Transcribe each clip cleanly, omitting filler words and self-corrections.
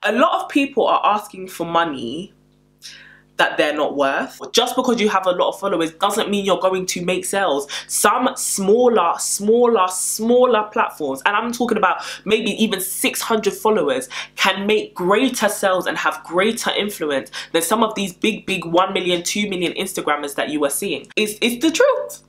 A lot of people are asking for money that they're not worth. Just because you have a lot of followers doesn't mean you're going to make sales. Some smaller platforms, and I'm talking about maybe even 600 followers, can make greater sales and have greater influence than some of these big 1 million, 2 million Instagrammers that you are seeing. It's the truth.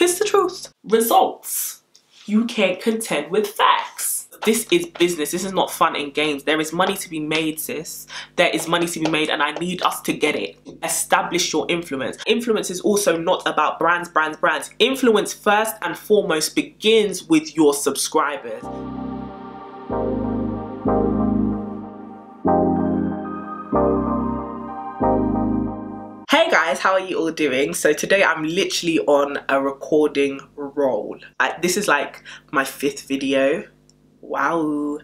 It's the truth. Results. You can't contend with facts. This is business. This is not fun and games. There is money to be made, sis. There is money to be made, and I need us to get it. Establish your influence. Influence is also not about brands. Influence first and foremost begins with your subscribers. Hey guys, how are you all doing? So today I'm literally on a recording roll. This is like my 5th video. Wow.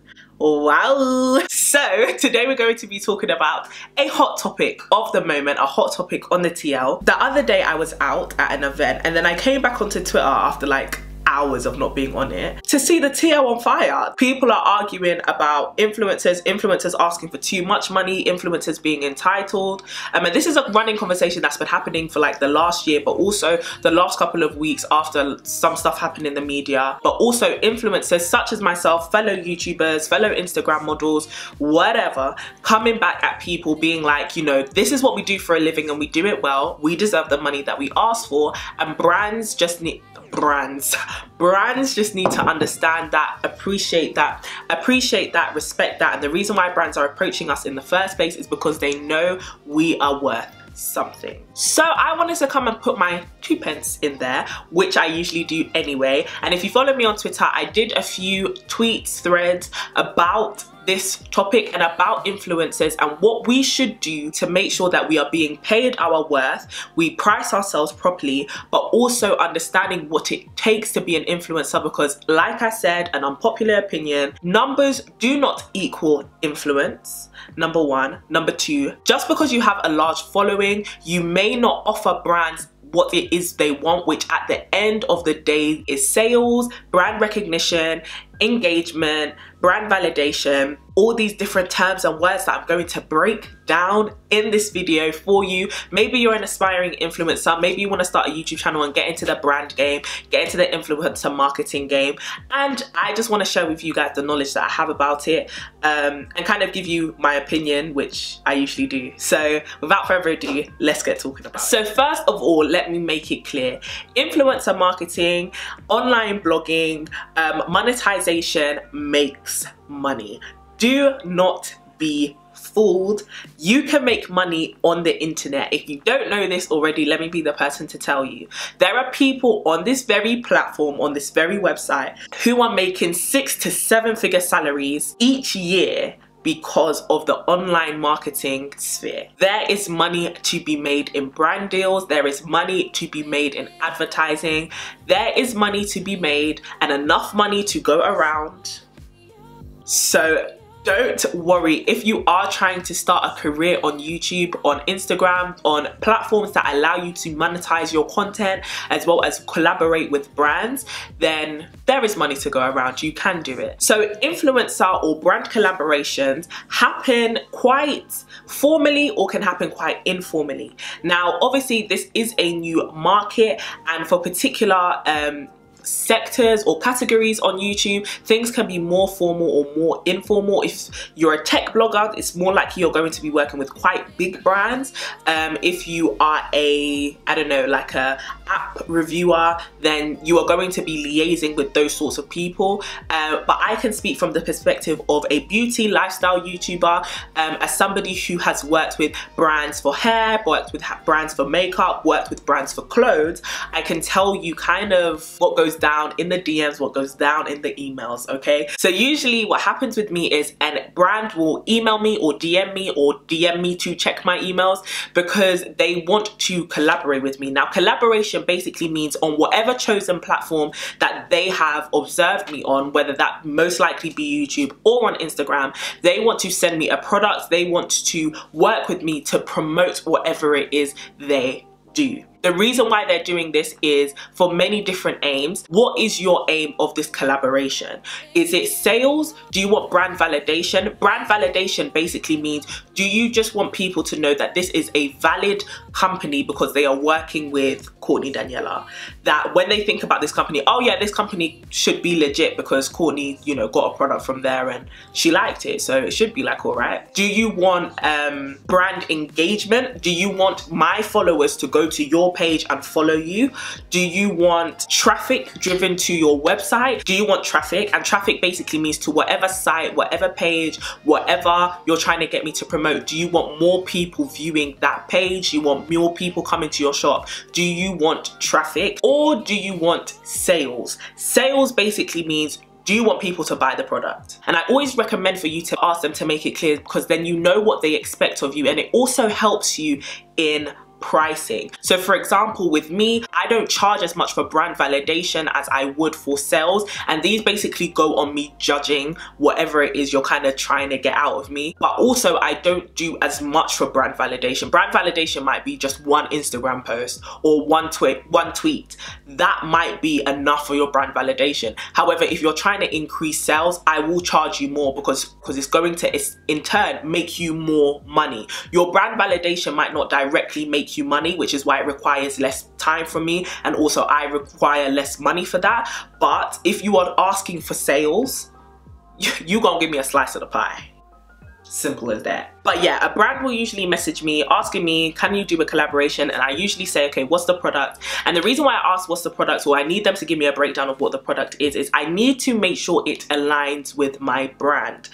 So today we're going to be talking about a hot topic of the moment, a hot topic on the TL. The other day I was out at an event and then I came back onto Twitter after like hours of not being on it to see the TL on fire. People are arguing about influencers asking for too much money, influencers being entitled. And this is a running conversation that's been happening for like the last year, but also the last couple of weeks after some stuff happened in the media. But also influencers such as myself, fellow YouTubers, fellow Instagram models, whatever, coming back at people being like, you know, this is what we do for a living and we do it well. We deserve the money that we ask for, and brands just need to understand that, appreciate that, respect that. And the reason why brands are approaching us in the first place is because they know we are worth something. So I wanted to come and put my 2 pence in there, which I usually do anyway. And if you follow me on Twitter, I did a few tweets, threads about this topic and about influencers and what we should do to make sure that we are being paid our worth, we price ourselves properly, but also understanding what it takes to be an influencer, because like I said, an unpopular opinion, numbers do not equal influence. Number 1. Number 2, just because you have a large following, you may not offer brands what it is they want, which at the end of the day is sales, brand recognition, engagement, brand validation, all these different terms and words that I'm going to break down in this video for you. Maybe you're an aspiring influencer, maybe you want to start a YouTube channel and get into the brand game, get into the influencer marketing game, and I just want to share with you guys the knowledge that I have about it, and kind of give you my opinion, which I usually do. So without further ado, let's get talking about it. So first of all, let me make it clear. Influencer marketing, online blogging, monetization makes money. Do not be fooled. You can make money on the internet. If you don't know this already, let me be the person to tell you. There are people on this very platform, on this very website, who are making 6 to 7 figure salaries each year because of the online marketing sphere. There is money to be made in brand deals, there is money to be made in advertising, there is money to be made and enough money to go around. So don't worry if you are trying to start a career on YouTube, on Instagram, on platforms that allow you to monetize your content as well as collaborate with brands, then there is money to go around. You can do it. So influencer or brand collaborations happen quite formally or can happen quite informally. Now, obviously this is a new market, and for particular sectors or categories on YouTube, things can be more formal or more informal. If you're a tech blogger, it's more likely you're going to be working with quite big brands. If you are a, I don't know, like a app reviewer, then you are going to be liaising with those sorts of people. But I can speak from the perspective of a beauty lifestyle YouTuber, as somebody who has worked with brands for hair, worked with brands for makeup, worked with brands for clothes. I can tell you kind of what goes down in the DMs, what goes down in the emails, okay? So usually what happens with me is a brand will email me or DM me to check my emails because they want to collaborate with me. Now, collaboration basically means on whatever chosen platform that they have observed me on, whether that most likely be YouTube or on Instagram, they want to send me a product, they want to work with me to promote whatever it is they do. The reason why they're doing this is for many different aims. What is your aim of this collaboration? Is it sales? Do you want brand validation? Brand validation basically means, do you just want people to know that this is a valid company because they are working with Courtney Daniella? That when they think about this company, oh yeah, this company should be legit because Courtney, you know, got a product from there and she liked it, so it should be like all right. Do you want brand engagement? Do you want my followers to go to your page and follow you? Do you want traffic driven to your website? Do you want traffic? And traffic basically means to whatever site, whatever page, whatever you're trying to get me to promote. Do you want more people viewing that page? Do you want more people coming to your shop? Do you want traffic, or do you want sales? Sales basically means, do you want people to buy the product? And I always recommend for you to ask them to make it clear, because then you know what they expect of you, and it also helps you in pricing. So for example, with me, I don't charge as much for brand validation as I would for sales, and these basically go on me judging whatever it is you're kind of trying to get out of me. But also I don't do as much for brand validation. Brand validation might be just one Instagram post or one tweet. That might be enough for your brand validation. However, if you're trying to increase sales, I will charge you more because it's going to in turn make you more money. Your brand validation might not directly make you money, which is why it requires less time from me, and also I require less money for that. But if you are asking for sales, you gonna give me a slice of the pie. Simple as that. But yeah, a brand will usually message me asking me, can you do a collaboration? And I usually say, okay, what's the product? And the reason why I ask what's the product, or I need them to give me a breakdown of what the product is I need to make sure it aligns with my brand.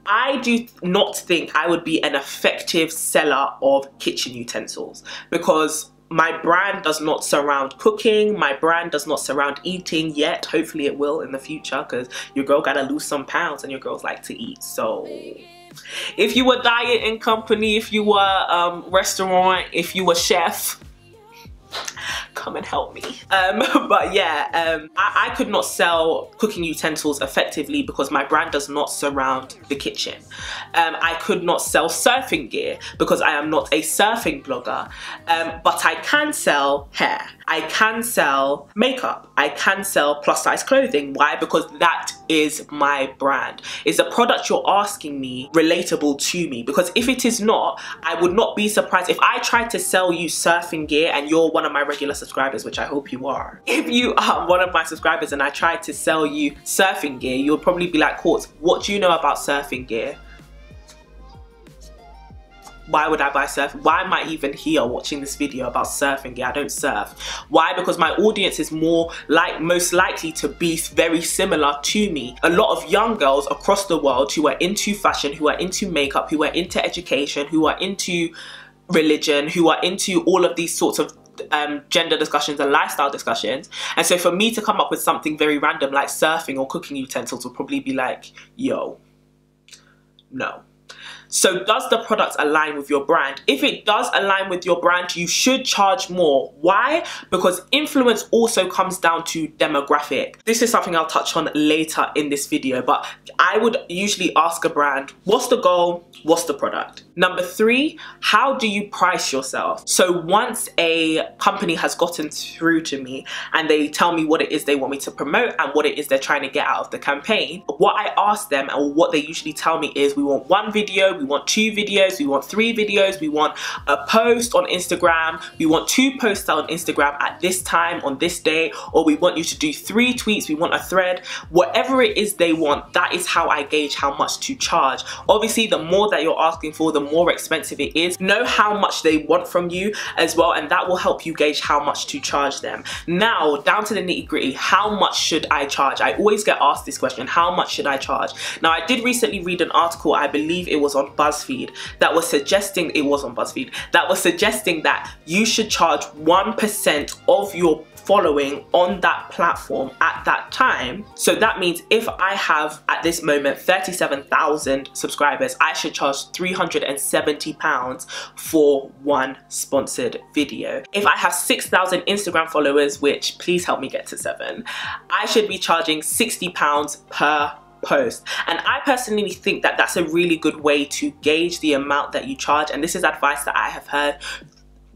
I do not think I would be an effective seller of kitchen utensils because my brand does not surround cooking. My brand does not surround eating yet. Hopefully it will in the future, because your girl gotta lose some pounds and your girls like to eat. So if you were dieting company, if you were restaurant, if you were chef, come and help me. But yeah, I could not sell cooking utensils effectively because my brand does not surround the kitchen. I could not sell surfing gear because I am not a surfing blogger. But I can sell hair. I can sell makeup. I can sell plus size clothing. Why? Because that is my brand. Is the product you're asking me relatable to me? Because if it is not, I would not be surprised if I tried to sell you surfing gear and you're one of my regular subscribers, which I hope you are. If you are one of my subscribers and I tried to sell you surfing gear, you'll probably be like, Courts, what do you know about surfing gear? Why would I buy surfing? Why am I even here watching this video about surfing gear? I don't surf. Why? Because my audience is most likely to be very similar to me. A lot of young girls across the world who are into fashion, who are into makeup, who are into education, who are into religion, who are into all of these sorts of gender discussions and lifestyle discussions. And so for me to come up with something very random like surfing or cooking utensils would probably be like, yo, no. So does the product align with your brand? If it does align with your brand, you should charge more. Why? Because influence also comes down to demographic. This is something I'll touch on later in this video, but I would usually ask a brand, what's the goal? What's the product? Number 3, how do you price yourself? So once a company has gotten through to me and they tell me what it is they want me to promote and what it is they're trying to get out of the campaign, what I ask them and what they usually tell me is, we want 1 video, we want 2 videos, we want 3 videos, we want a post on Instagram, we want 2 posts on Instagram at this time on this day, or we want you to do 3 tweets, we want a thread. Whatever it is they want, that is how I gauge how much to charge. Obviously, the more that you're asking for, the more expensive it is. Know how much they want from you as well, and that will help you gauge how much to charge them. Now, down to the nitty-gritty, how much should I charge? I always get asked this question, how much should I charge? Now, I did recently read an article, I believe it was on BuzzFeed, that was suggesting, that you should charge 1% of your following on that platform at that time. So that means if I have at this moment 37,000 subscribers, I should charge £370 for 1 sponsored video. If I have 6,000 Instagram followers, which please help me get to 7, I should be charging £60 per post. And I personally think that that's a really good way to gauge the amount that you charge, and this is advice that I have heard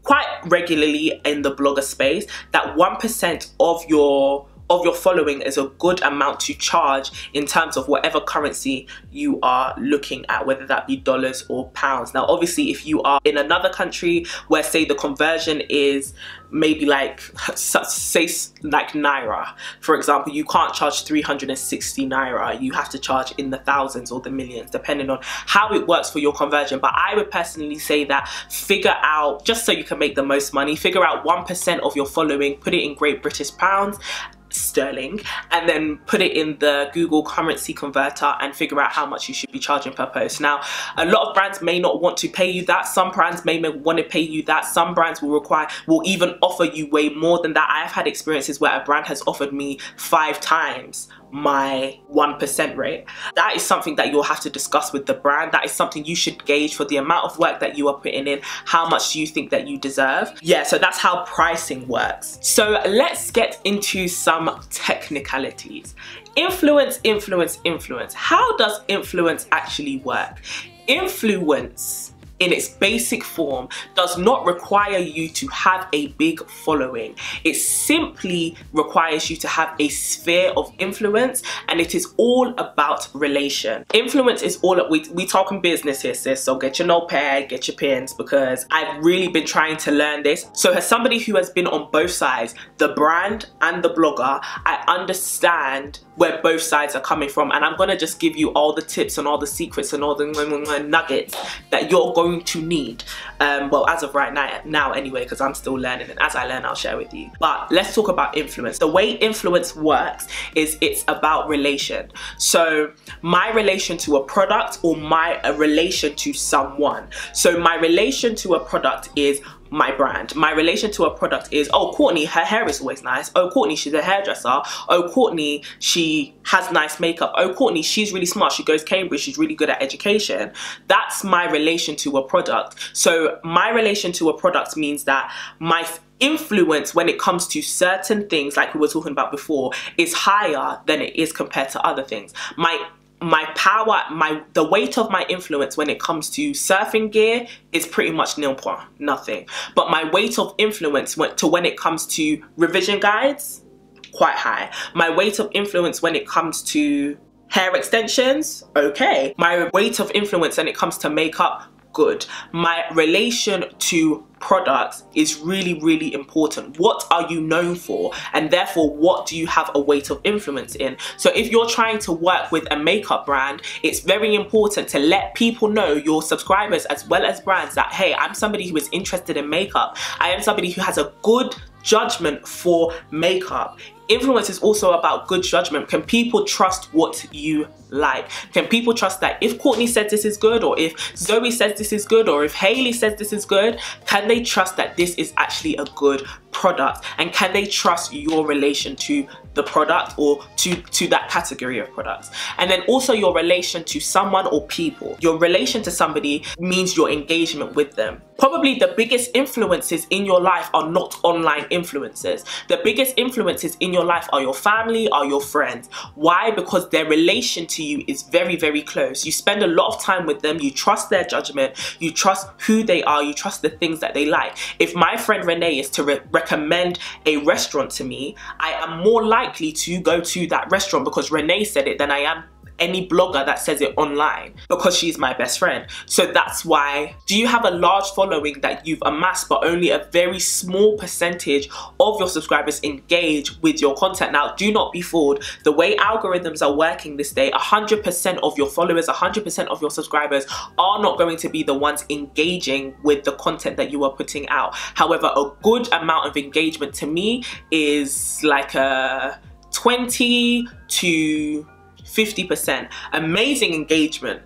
quite regularly in the blogger space that 1% of your following is a good amount to charge in terms of whatever currency you are looking at, whether that be dollars or pounds. Now obviously if you are in another country where say the conversion is maybe like, say like Naira, for example, you can't charge 360 Naira, you have to charge in the thousands or the millions depending on how it works for your conversion. But I would personally say that figure out, just so you can make the most money, figure out 1% of your following, put it in Great British pounds, sterling, and then put it in the Google currency converter and figure out how much you should be charging per post. Now a lot of brands may not want to pay you that, some brands may want to pay you that, some brands will even offer you way more than that. I've had experiences where a brand has offered me 5 times my 1% rate. That is something that you'll have to discuss with the brand. That is something you should gauge for the amount of work that you are putting in. How much do you think that you deserve? Yeah, so that's how pricing works. So let's get into some technicalities. Influence, influence, influence. How does influence actually work? Influence in its basic form does not require you to have a big following. It simply requires you to have a sphere of influence, and it is all about relation. Influence is all, we talking business here, sis, so get your notepad, get your pens, because I've really been trying to learn this. So as somebody who has been on both sides, the brand and the blogger, I understand where both sides are coming from, and I'm gonna just give you all the tips and all the secrets and all the nuggets that you're going to need, well, as of right now anyway, because I'm still learning, and as I learn I'll share with you. But let's talk about influence. The way influence works is it's about relation. So my relation to a product, or my relation to someone. So my relation to a product is my brand. My relation to a product is, oh, Courtney, her hair is always nice. Oh, Courtney, she's a hairdresser. Oh, Courtney, she has nice makeup. Oh, Courtney, she's really smart. She goes Cambridge. She's really good at education. That's my relation to a product. So my relation to a product means that my influence when it comes to certain things, like we were talking about before, is higher than it is compared to other things. My power, the weight of my influence when it comes to surfing gear is pretty much nil point, nothing. But my weight of influence when it comes to revision guides, quite high. My weight of influence when it comes to hair extensions, okay. My weight of influence when it comes to makeup, good. My relation to products is really, really important. What are you known for? And therefore, what do you have a weight of influence in? So if you're trying to work with a makeup brand, it's very important to let people know, your subscribers as well as brands, that, hey, I'm somebody who is interested in makeup. I am somebody who has a good judgment for makeup. Influence is also about good judgment. Can people trust what you like? Can people trust that if Courtney says this is good, or if Zoe says this is good, or if Hayley says this is good, can they trust that this is actually a good product? And can they trust your relation to the product, or to that category of products? And then also your relation to someone or people. Your relation to somebody means your engagement with them. Probably the biggest influences in your life are not online influencers. The biggest influences in your life are your family, are your friends. Why? Because their relation to you is very, very close. You spend a lot of time with them, you trust their judgment, you trust who they are, you trust the things that they like. If my friend Renee is to recommend a restaurant to me, I am more likely to go to that restaurant because Renee said it than I am any blogger that says it online, because she's my best friend. So that's why, do you have a large following that you've amassed but only a very small percentage of your subscribers engage with your content? Now, do not be fooled. The way algorithms are working this day, 100% of your followers, 100% of your subscribers are not going to be the ones engaging with the content that you are putting out. However, a good amount of engagement to me is like a 20 to 50%. Amazing engagement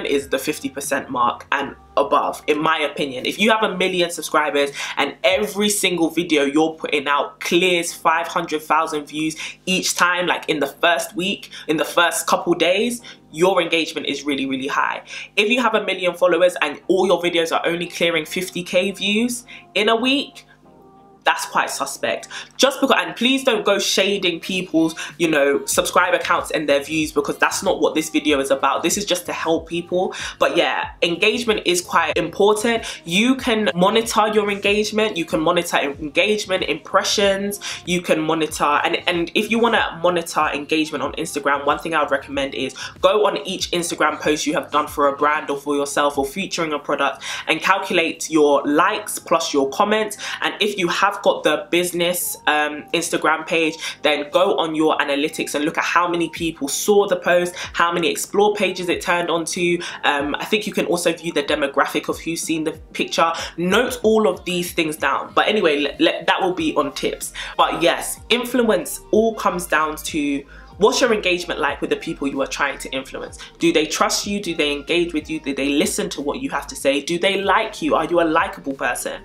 is the 50% mark and above, in my opinion. If you have 1 million subscribers and every single video you're putting out clears 500,000 views each time, like in the first week, in the first couple days, your engagement is really, really high. If you have 1 million followers and all your videos are only clearing 50k views in a week, that's quite suspect. Just because, and please don't go shading people's, you know, subscriber counts and their views, because that's not what this video is about. This is just to help people. But yeah, engagement is quite important. You can monitor your engagement. You can monitor engagement, impressions. You can monitor, and if you want to monitor engagement on Instagram, one thing I would recommend is go on each Instagram post you have done for a brand or for yourself or featuring a product, and calculate your likes plus your comments. And if you have got the business Instagram page, then go on your analytics and look at how many people saw the post, how many explore pages it turned onto. I think you can also view the demographic of who's seen the picture. Note all of these things down. But anyway, that will be on tips. But yes, influence all comes down to, what's your engagement like with the people you are trying to influence? Do they trust you? Do they engage with you? Do they listen to what you have to say? Do they like you? Are you a likable person?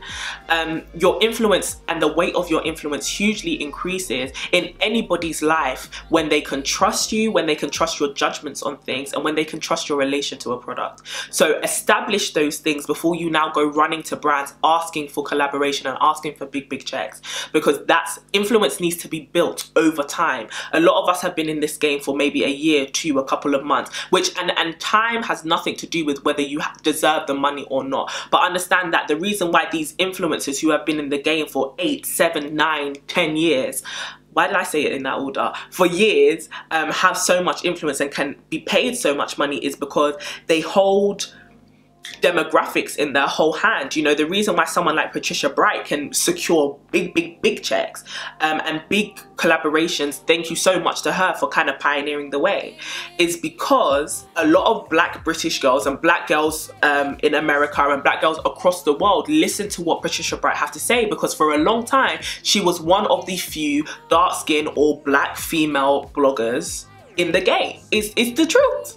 Your influence and the weight of your influence hugely increases in anybody's life when they can trust you, when they can trust your judgments on things, and when they can trust your relation to a product. So establish those things before you now go running to brands asking for collaboration and asking for big checks, because that's, influence needs to be built over time. A lot of us have been in this game for maybe a year, two, a couple of months, which and time has nothing to do with whether you deserve the money or not. But understand that the reason why these influencers who have been in the game for 8, 7, 9, 10 years, why did I say it in that order, for years, have so much influence and can be paid so much money is because they hold demographics in their whole hand. You know, the reason why someone like Patricia Bright can secure big checks and big collaborations, thank you so much to her for kind of pioneering the way, is because a lot of black British girls and black girls in America and black girls across the world listen to what Patricia Bright has to say, because for a long time she was one of the few dark-skinned or black female bloggers in the game. It's the truth.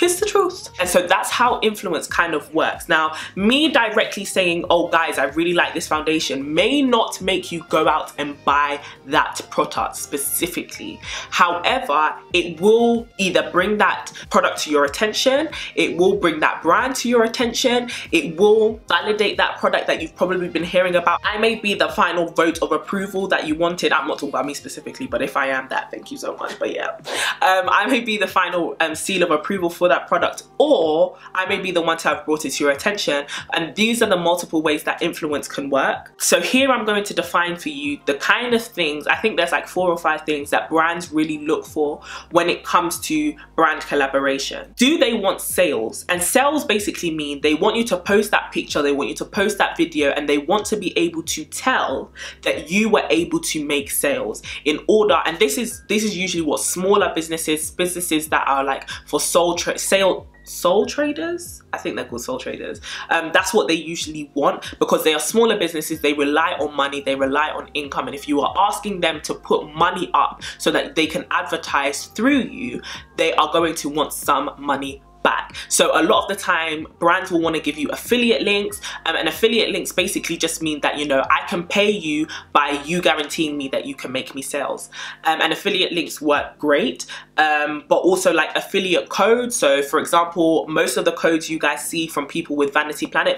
It's the truth. And so that's how influence kind of works. Now, me directly saying, oh guys, I really like this foundation, may not make you go out and buy that product specifically. However, it will either bring that product to your attention, it will bring that brand to your attention, it will validate that product that you've probably been hearing about. I may be the final vote of approval that you wanted. I'm not talking about me specifically, but if I am that, thank you so much. But yeah, I may be the final seal of approval for that product, or I may be the one to have brought it to your attention. And these are the multiple ways that influence can work. So here I'm going to define for you the kind of things, I think there's like 4 or 5 things that brands really look for when it comes to brand collaboration. Do they want sales? And sales basically mean they want you to post that picture, they want you to post that video, and they want to be able to tell that you were able to make sales in order. And this is usually what smaller businesses that are like for sole traders, I think they're called sole traders, that's what they usually want, because they are smaller businesses, they rely on money, they rely on income, and if you are asking them to put money up so that they can advertise through you, they are going to want some money back. So a lot of the time brands will want to give you affiliate links, and affiliate links basically just mean that, you know, I can pay you by you guaranteeing me that you can make me sales, and affiliate links work great, but also like affiliate codes. So for example, most of the codes you guys see from people with Vanity Planet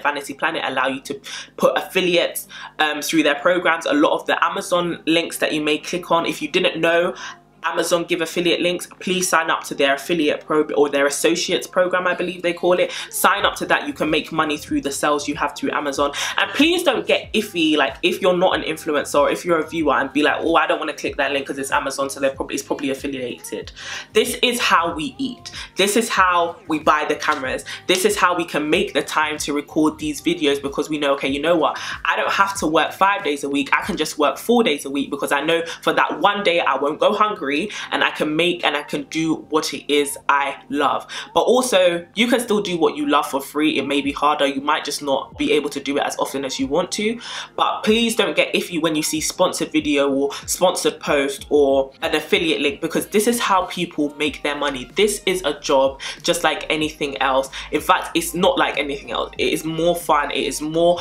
allow you to put affiliates through their programs. A lot of the Amazon links that you may click on, if you didn't know, Amazon give affiliate links, please sign up to their affiliate program or their associates program, I believe they call it. Sign up to that. You can make money through the sales you have through Amazon. And please don't get iffy, like if you're not an influencer or if you're a viewer, and be like, oh, I don't want to click that link because it's Amazon, so it's probably affiliated. This is how we eat. This is how we buy the cameras. This is how we can make the time to record these videos, because we know, okay, you know what, I don't have to work 5 days a week. I can just work 4 days a week, because I know for that one day I won't go hungry, and I can make and I can do what it is I love. But also, you can still do what you love for free. It may be harder, you might just not be able to do it as often as you want to, but please don't get iffy when you see sponsored video or sponsored post or an affiliate link, because this is how people make their money. This is a job just like anything else. In fact, it's not like anything else. It is more fun, it is more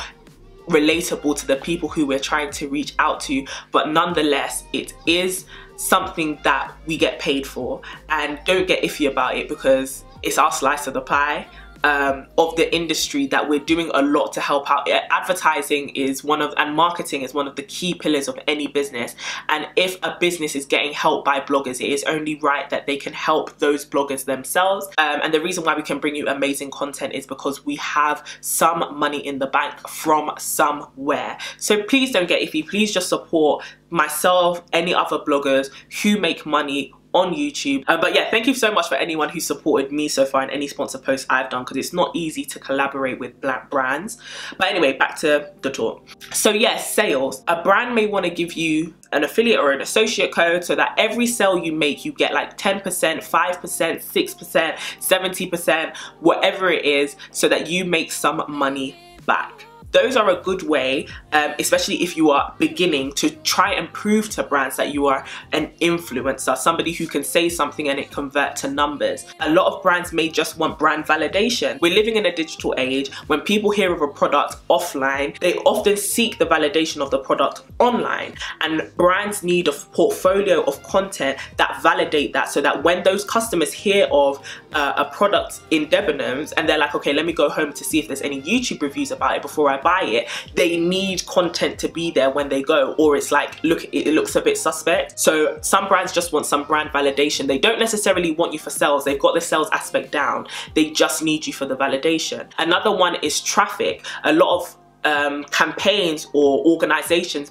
relatable to the people who we're trying to reach out to, but nonetheless, it is something that we get paid for. And don't get iffy about it, because it's our slice of the pie, of the industry that we're doing a lot to help out. Advertising is and marketing is one of the key pillars of any business, and if a business is getting help by bloggers, it is only right that they can help those bloggers themselves. And the reason why we can bring you amazing content is because we have some money in the bank from somewhere. So please don't get iffy, please just support myself, any other bloggers who make money on YouTube. But yeah, thank you so much for anyone who supported me so far in any sponsor posts I've done, because it's not easy to collaborate with black brands. But anyway, back to the talk. So yes, sales. A brand may want to give you an affiliate or an associate code so that every sale you make, you get like 10%, 5%, 6%, 70%, whatever it is, so that you make some money back. Those are a good way, especially if you are beginning, to try and prove to brands that you are an influencer, somebody who can say something and it convert to numbers. A lot of brands may just want brand validation. We're living in a digital age. When people hear of a product offline, they often seek the validation of the product online, and brands need a portfolio of content that validate that, so that when those customers hear of a product in Debenhams and they're like, okay, let me go home to see if there's any YouTube reviews about it before I buy it, they need content to be there when they go, or it's like, look, it looks a bit suspect. So some brands just want some brand validation. They don't necessarily want you for sales. They've got the sales aspect down. They just need you for the validation. Another one is traffic. A lot of campaigns or organizations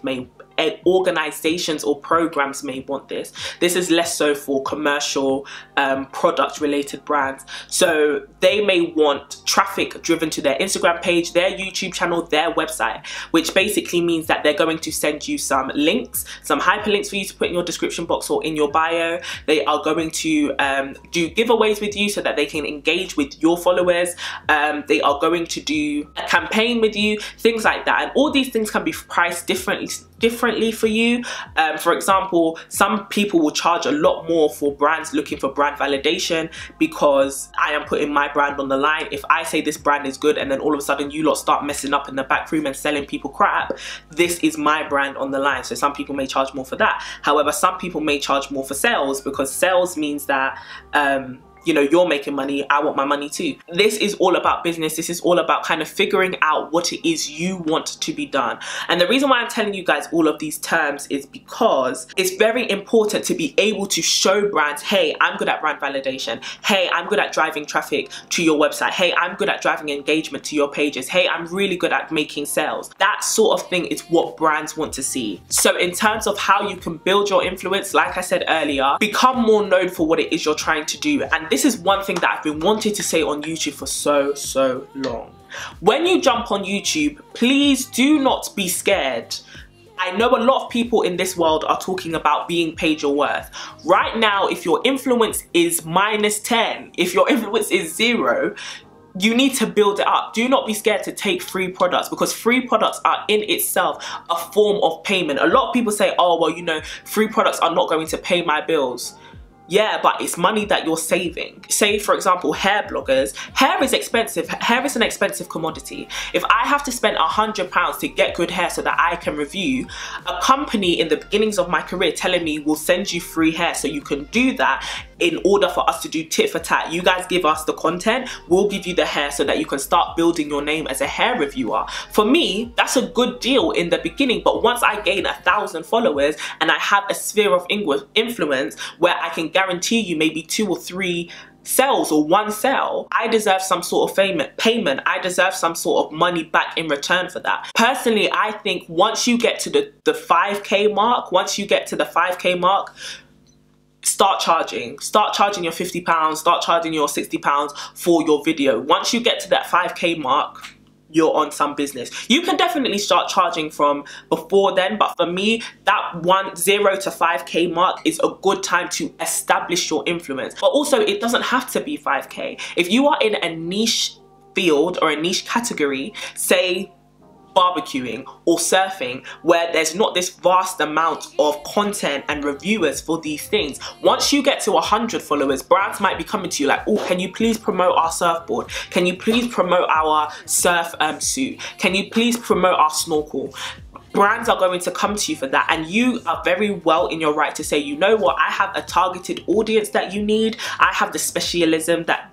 or programs may want this. This is less so for commercial product related brands. So they may want traffic driven to their Instagram page, their YouTube channel, their website, which basically means that they're going to send you some links, some hyperlinks for you to put in your description box or in your bio. They are going to do giveaways with you so that they can engage with your followers. They are going to do a campaign with you, things like that. And all these things can be priced differently for you. For example, some people will charge a lot more for brands looking for brand validation, because I am putting my brand on the line. If I say this brand is good and then all of a sudden you lot start messing up in the back room and selling people crap, this is my brand on the line. So some people may charge more for that. However, some people may charge more for sales, because sales means that you know, you're making money, I want my money too. This is all about business. This is all about kind of figuring out what it is you want to be done. And the reason why I'm telling you guys all of these terms is because it's very important to be able to show brands, hey, I'm good at brand validation. Hey, I'm good at driving traffic to your website. Hey, I'm good at driving engagement to your pages. Hey, I'm really good at making sales. That sort of thing is what brands want to see. So in terms of how you can build your influence, like I said earlier, become more known for what it is you're trying to do. And this is one thing that I've been wanting to say on YouTube for so long. When you jump on YouTube, please do not be scared. I know a lot of people in this world are talking about being paid your worth. Right now, if your influence is -10, if your influence is 0, you need to build it up. Do not be scared to take free products, because free products are in itself a form of payment. A lot of people say, oh, well, you know, free products are not going to pay my bills. Yeah, but it's money that you're saving. Say, for example, hair bloggers. Hair is expensive. Hair is an expensive commodity. If I have to spend £100 to get good hair so that I can review, a company in the beginnings of my career telling me we'll send you free hair so you can do that in order for us to do tit for tat. You guys give us the content, we'll give you the hair so that you can start building your name as a hair reviewer. For me, that's a good deal in the beginning, but once I gain 1,000 followers and I have a sphere of influence where I can guarantee you maybe 2 or 3 sales or 1 sale, I deserve some sort of payment. I deserve some sort of money back in return for that. Personally, I think once you get to the 5K mark, start charging your £50, start charging your £60 for your video. Once you get to that 5K mark, you're on some business. You can definitely start charging from before then, but for me, that 0 to 5K mark is a good time to establish your influence. But also, it doesn't have to be 5K. If you are in a niche field or a niche category, say barbecuing or surfing, where there's not this vast amount of content and reviewers for these things, once you get to 100 followers, brands might be coming to you like, oh, can you please promote our surfboard? Can you please promote our surf suit? Can you please promote our snorkel? brands are going to come to you for that, and you are very well in your right to say, you know what, I have a targeted audience that you need, I have the specialism that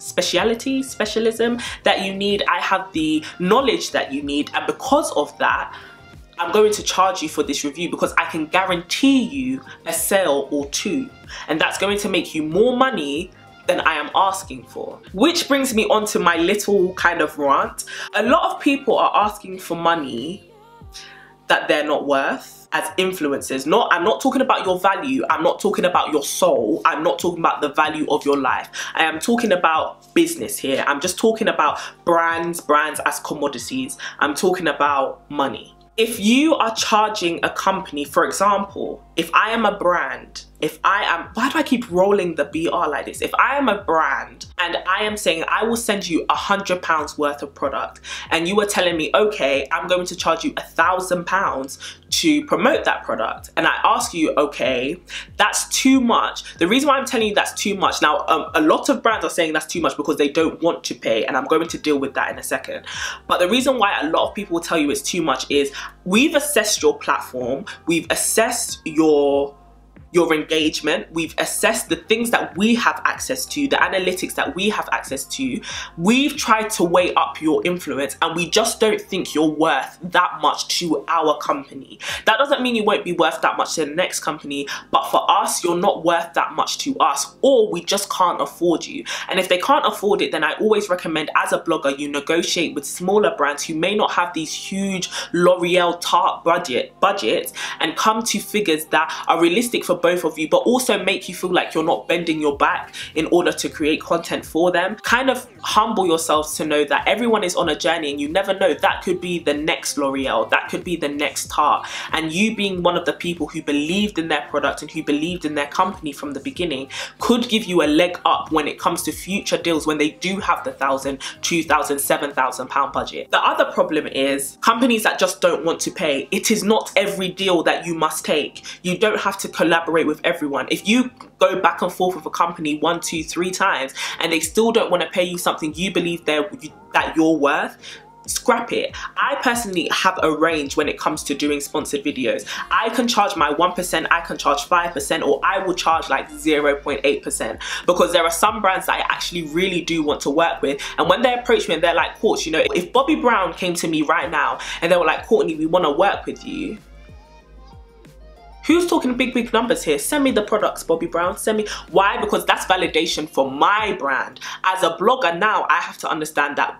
you need, I have the knowledge that you need, and because of that, I'm going to charge you for this review because I can guarantee you a sale or two, and that's going to make you more money than I am asking for. Which brings me on to my little kind of rant. A lot of people are asking for money that they're not worth as influencers. I'm not talking about your value, I'm not talking about your soul, I'm not talking about the value of your life. I am talking about business here. I'm just talking about brands as commodities. I'm talking about money. If you are charging a company, for example, if I am a brand, why do I keep rolling the BR like this? If I am a brand and I am saying I will send you £100 worth of product, and you are telling me, okay, I'm going to charge you £1,000 to promote that product, and I ask you, okay, that's too much. The reason why I'm telling you that's too much, now a lot of brands are saying that's too much because they don't want to pay, and I'm going to deal with that in a second. But the reason why a lot of people will tell you it's too much is we've assessed your platform, we've assessed your engagement, we've assessed the things that we have access to, the analytics that we have access to. We've tried to weigh up your influence, and we just don't think you're worth that much to our company. That doesn't mean you won't be worth that much to the next company, but for us, you're not worth that much to us, or we just can't afford you. And if they can't afford it, then I always recommend, as a blogger, you negotiate with smaller brands who may not have these huge L'Oreal Tarte budgets, and come to figures that are realistic for both of you, but also make you feel like you're not bending your back in order to create content for them. Kind of humble yourselves to know that everyone is on a journey, and you never know, that could be the next L'Oreal, that could be the next Tarte, and you being one of the people who believed in their product and who believed in their company from the beginning could give you a leg up when it comes to future deals when they do have the £1,000, £2,000, £7,000 budget. The other problem is companies that just don't want to pay. It is not every deal that you must take. You don't have to collaborate with everyone. If you go back and forth with a company 1, 2, 3 times and they still don't want to pay you something you believe that you're worth, scrap it. I personally have a range when it comes to doing sponsored videos. I can charge my 1%, I can charge 5%, or I will charge like 0.8%, because there are some brands that I actually really do want to work with, and when they approach me and they're like, Court, you know, if Bobby Brown came to me right now and they were like, Courtney, we want to work with you. Who's talking big numbers here? Send me the products, Bobby Brown, send me. Why? Because that's validation for my brand. As a blogger now, I have to understand that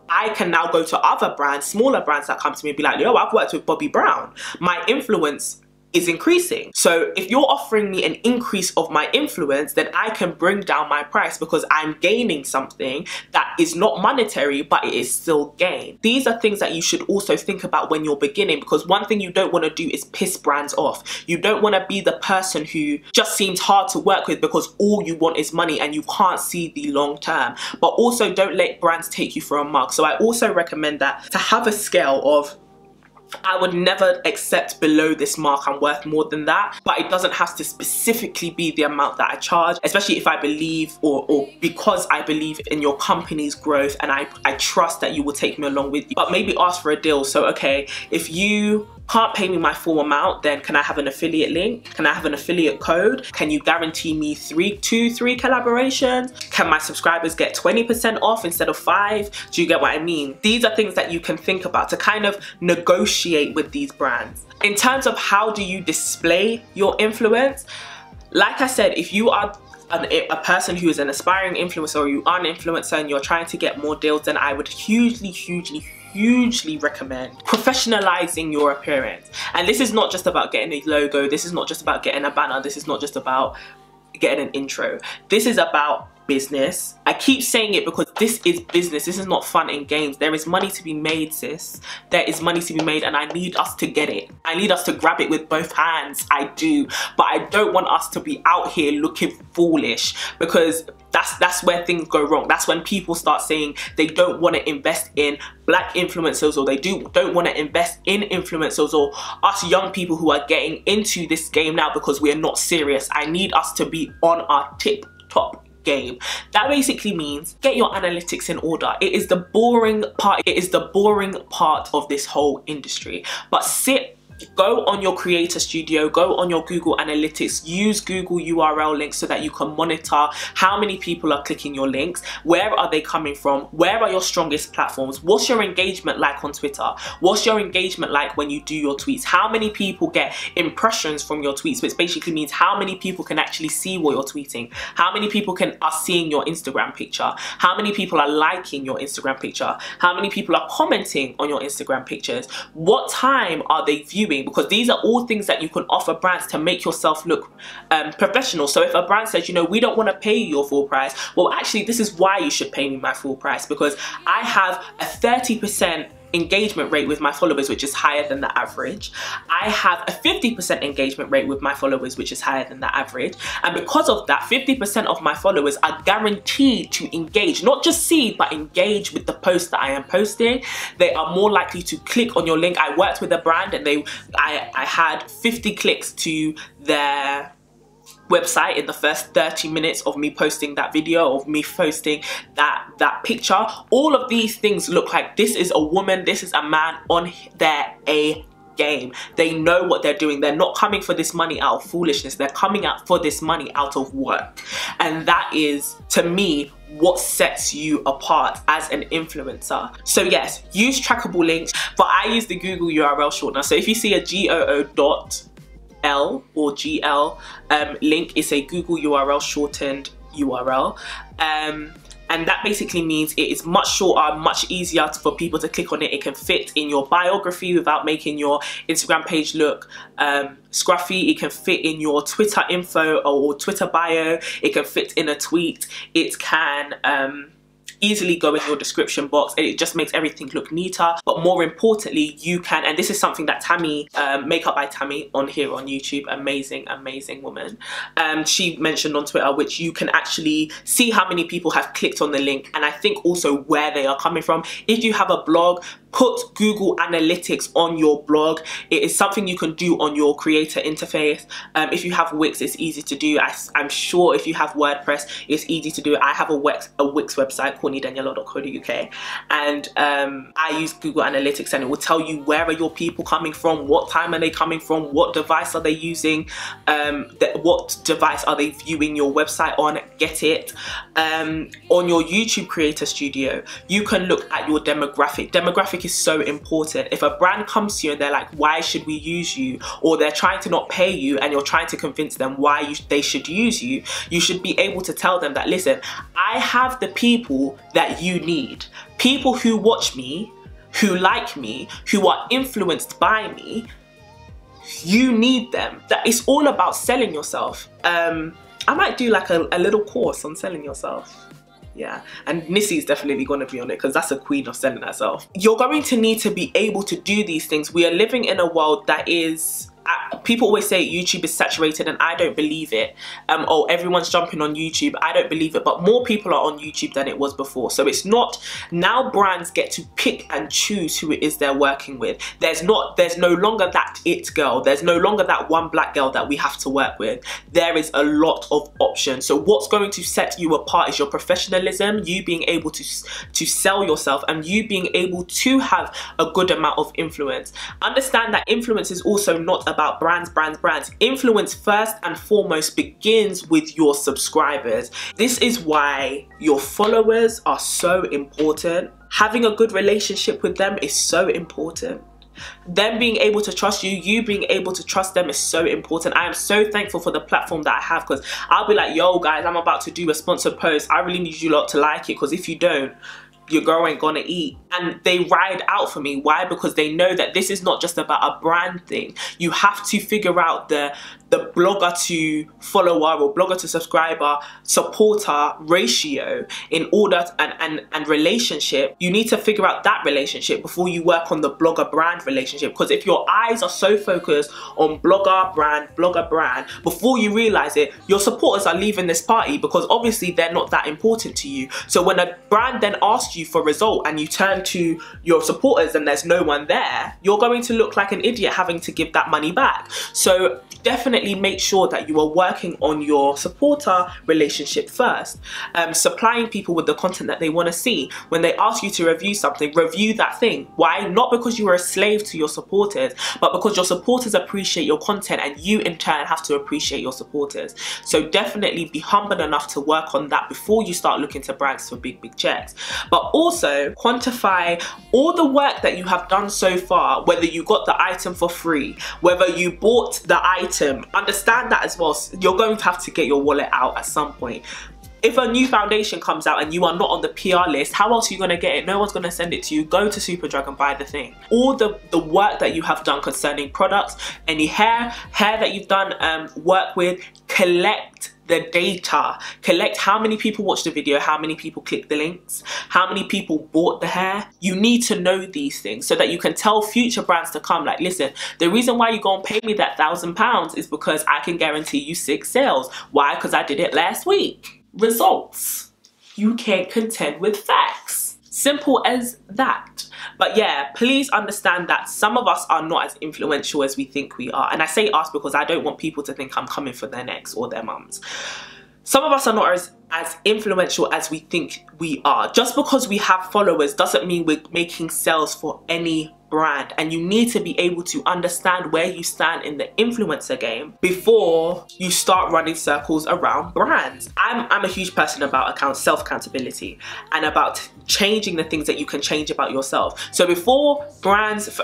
I can now go to other brands, smaller brands that come to me and be like, yo, I've worked with Bobby Brown. My influence is increasing. So if you're offering me an increase of my influence, then I can bring down my price because I'm gaining something that is not monetary, but it is still gain. These are things that you should also think about when you're beginning, because one thing you don't want to do is piss brands off. You don't want to be the person who just seems hard to work with because all you want is money and you can't see the long term. But also don't let brands take you for a mug. So I also recommend that to have a scale of, I would never accept below this mark, I'm worth more than that, but it doesn't have to specifically be the amount that I charge, especially if I believe or because I believe in your company's growth and I trust that you will take me along with you. But maybe ask for a deal. So okay, if you can't pay me my full amount, then can I have an affiliate link? Can I have an affiliate code? Can you guarantee me 3 collaborations? Can my subscribers get 20% off instead of 5? Do you get what I mean? These are things that you can think about to kind of negotiate with these brands. In terms of how do you display your influence, like I said, if you are a person who is an aspiring influencer, or you are an influencer and you're trying to get more deals, then I would hugely recommend professionalizing your appearance. And this is not just about getting a logo, this is not just about getting a banner, this is not just about getting an intro. This is about business. I keep saying it because this is business. This is not fun and games. There is money to be made, sis. There is money to be made, and I need us to get it. I need us to grab it with both hands. I do. But I don't want us to be out here looking foolish, because that's where things go wrong. That's when people start saying they don't want to invest in black influencers, or they don't want to invest in influencers, or us young people who are getting into this game now because we're not serious. I need us to be on our tip-top game. That basically means get your analytics in order. It is the boring part. It is the boring part of this whole industry. But sit Go on your creator studio, go on your Google Analytics, use Google URL links so that you can monitor how many people are clicking your links, where are they coming from, where are your strongest platforms, what's your engagement like on Twitter, what's your engagement like when you do your tweets, how many people get impressions from your tweets, which basically means how many people can actually see what you're tweeting, how many people are seeing your Instagram picture, how many people are liking your Instagram picture, how many people are commenting on your Instagram pictures, what time are they viewing, because these are all things that you can offer brands to make yourself look professional. So if a brand says, you know, we don't want to pay you your full price, well actually this is why you should pay me my full price, because I have a 30% engagement rate with my followers, which is higher than the average. I have a 50% engagement rate with my followers, which is higher than the average. And because of that, 50% of my followers are guaranteed to engage, not just see, but engage with the post that I am posting. They are more likely to click on your link. I worked with a brand and I had 50 clicks to their website in the first 30 minutes of me posting that video, of me posting that picture. All of these things look like this is a woman, this is a man on their A game. They know what they're doing. They're not coming for this money out of foolishness. They're coming out for this money out of work. And that is, to me, what sets you apart as an influencer. So yes, use trackable links, but I use the Google URL shortener. So if you see a GOO.L or GL link, it's a Google URL shortened URL. And that basically means it is much shorter, much easier for people to click on it. It can fit in your biography without making your Instagram page look scruffy. It can fit in your Twitter info or Twitter bio. It can fit in a tweet. It can easily go in your description box, and it just makes everything look neater. But more importantly, you can, and this is something that Tammy, Makeup by Tammy on here on YouTube, amazing woman, she mentioned on Twitter, which you can actually see how many people have clicked on the link, and I think also where they are coming from. If you have a blog, put Google Analytics on your blog. It is something you can do on your creator interface. If you have Wix, it's easy to do. I'm sure if you have WordPress, it's easy to do. I have a Wix website, courtneydaniella.co.uk, and I use Google Analytics, and it will tell you where are your people coming from, what time are they coming from, what device are they using, what device are they viewing your website on. Get it. On your YouTube Creator Studio, you can look at your demographic. Demographic is so important. If a brand comes to you and they're like, why should we use you, or they're trying to not pay you and you're trying to convince them why they should use you, you should be able to tell them that, listen, I have the people that you need. People who watch me, who like me, who are influenced by me. You need them. That it's all about selling yourself. I might do like a little course on selling yourself. Yeah, and Nissy's definitely going to be on it because that's a queen of selling herself. You're going to need to be able to do these things. We are living in a world that is, people always say YouTube is saturated, and I don't believe it. Oh, everyone's jumping on YouTube. I don't believe it, but more people are on YouTube than it was before. So it's not, now brands get to pick and choose who it is they're working with. There's no longer that it girl. There's no longer that one black girl that we have to work with. There is a lot of options. So what's going to set you apart is your professionalism, you being able to sell yourself, and you being able to have a good amount of influence. Understand that influence is also not about brands. Influence first and foremost begins with your subscribers. This is why your followers are so important. Having a good relationship with them is so important. Them being able to trust you, you being able to trust them is so important. I am so thankful for the platform that I have, because I'll be like, yo guys, I'm about to do a sponsored post. I really need you lot to like it, because if you don't, your girl ain't gonna eat. And they ride out for me. Why? Because they know that this is not just about a brand thing. You have to figure out the blogger to follower or blogger to subscriber supporter ratio in order and relationship. You need to figure out that relationship before you work on the blogger brand relationship, because if your eyes are so focused on blogger brand, before you realize it, your supporters are leaving this party because obviously they're not that important to you. So when a brand then asks you for result and you turn to your supporters and there's no one there, you're going to look like an idiot having to give that money back. So definitely make sure that you are working on your supporter relationship first. Supplying people with the content that they want to see. When they ask you to review something, review that thing. Why? Not because you are a slave to your supporters, but because your supporters appreciate your content and you in turn have to appreciate your supporters. So definitely be humble enough to work on that before you start looking to brands for big checks. But also quantify all the work that you have done so far, whether you got the item for free, whether you bought the item. Understand that as well. You're going to have to get your wallet out at some point. If a new foundation comes out and you are not on the PR list, how else are you going to get it? No one's going to send it to you. Go to Superdrug and buy the thing. All the work that you have done concerning products, any hair that you've done work with, collect the data. Collect how many people watched the video, how many people clicked the links, how many people bought the hair. You need to know these things so that you can tell future brands to come, like, listen, the reason why you're going to pay me that £1,000 is because I can guarantee you 6 sales. Why? Because I did it last week. Results. You can't contend with facts. Simple as that. But yeah, please understand that some of us are not as influential as we think we are. And I say us because I don't want people to think I'm coming for their necks or their mums. Some of us are not as influential as we think we are. Just because we have followers doesn't mean we're making sales for any brand, and you need to be able to understand where you stand in the influencer game before you start running circles around brands. I'm a huge person about self-accountability and about changing the things that you can change about yourself. So before brands,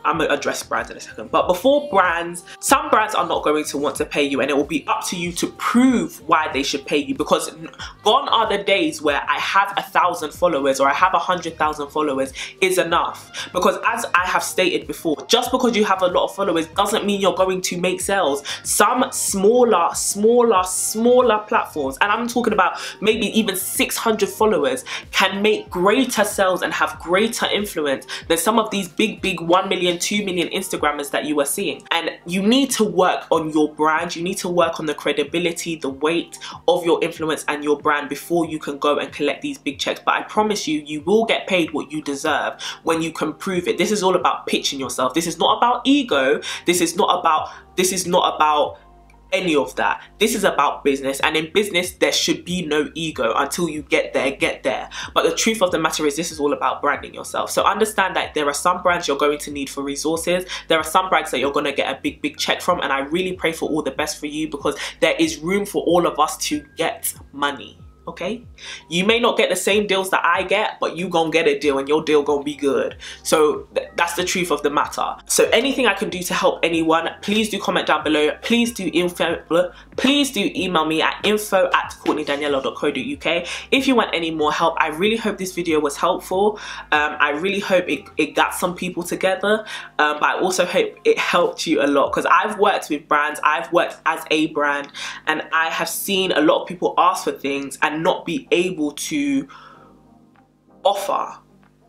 I'm gonna address brands in a second, but before brands, some brands are not going to want to pay you, and it will be up to you to prove why they should pay you, because gone are the days where I have 1,000 followers or I have 100,000 followers is enough. Because as I have stated before, just because you have a lot of followers doesn't mean you're going to make sales. Some smaller platforms, and I'm talking about maybe even 600 followers, can make greater sales and have greater influence than some of these big 1 million, 2 million Instagrammers that you are seeing. And you need to work on your brand. You need to work on the credibility, the weight of your influence and your brand before you can go and collect these big checks. But I promise you, you will get paid what you deserve when you can prove it. This is all about pitching yourself. This is not about ego. This is not about any of that. This is about business, and in business there should be no ego. Until you get there. But the truth of the matter is, this is all about branding yourself. So understand that there are some brands you're going to need for resources. There are some brands that you're going to get a big check from, and I really pray for all the best for you, because there is room for all of us to get money. Okay, you may not get the same deals that I get, but you gonna get a deal, and your deal gonna be good. So that's the truth of the matter. So anything I can do to help anyone, please do comment down below. Please do email me at info@courtneydaniella.co.uk if you want any more help. I really hope this video was helpful. I really hope it got some people together, but I also hope it helped you a lot, because I've worked with brands, I've worked as a brand, and I have seen a lot of people ask for things and not be able to offer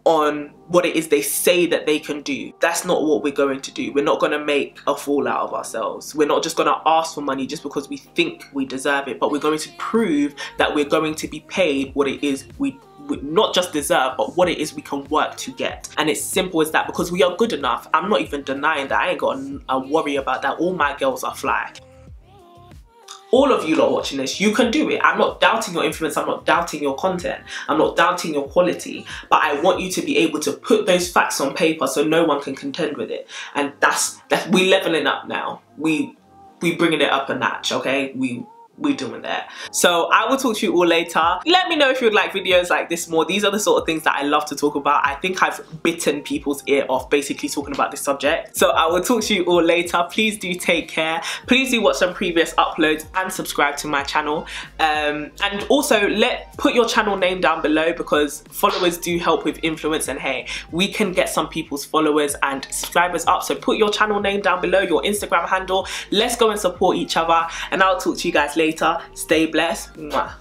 on what it is they say that they can do. That's not what we're going to do. We're not going to make a fool out of ourselves. We're not just going to ask for money just because we think we deserve it, but we're going to prove that we're going to be paid what it is we not just deserve, but what it is we can work to get. And it's simple as that, because we are good enough. I'm not even denying that. I ain't got a worry about that. All my girls are fly. All of you lot watching this, you can do it. I'm not doubting your influence. I'm not doubting your content. I'm not doubting your quality. But I want you to be able to put those facts on paper so no one can contend with it. And that's we leveling up now. We bringing it up a notch, okay? We're doing that. So I will talk to you all later. Let me know if you would like videos like this more. These are the sort of things that I love to talk about. I think I've bitten people's ear off basically talking about this subject. So I will talk to you all later. Please do take care. Please do watch some previous uploads and subscribe to my channel. And also put your channel name down below, because followers do help with influence, and hey, we can get some people's followers and subscribers up. So put your channel name down below, your Instagram handle. Let's go and support each other, and I'll talk to you guys later. Stay blessed. Mwah.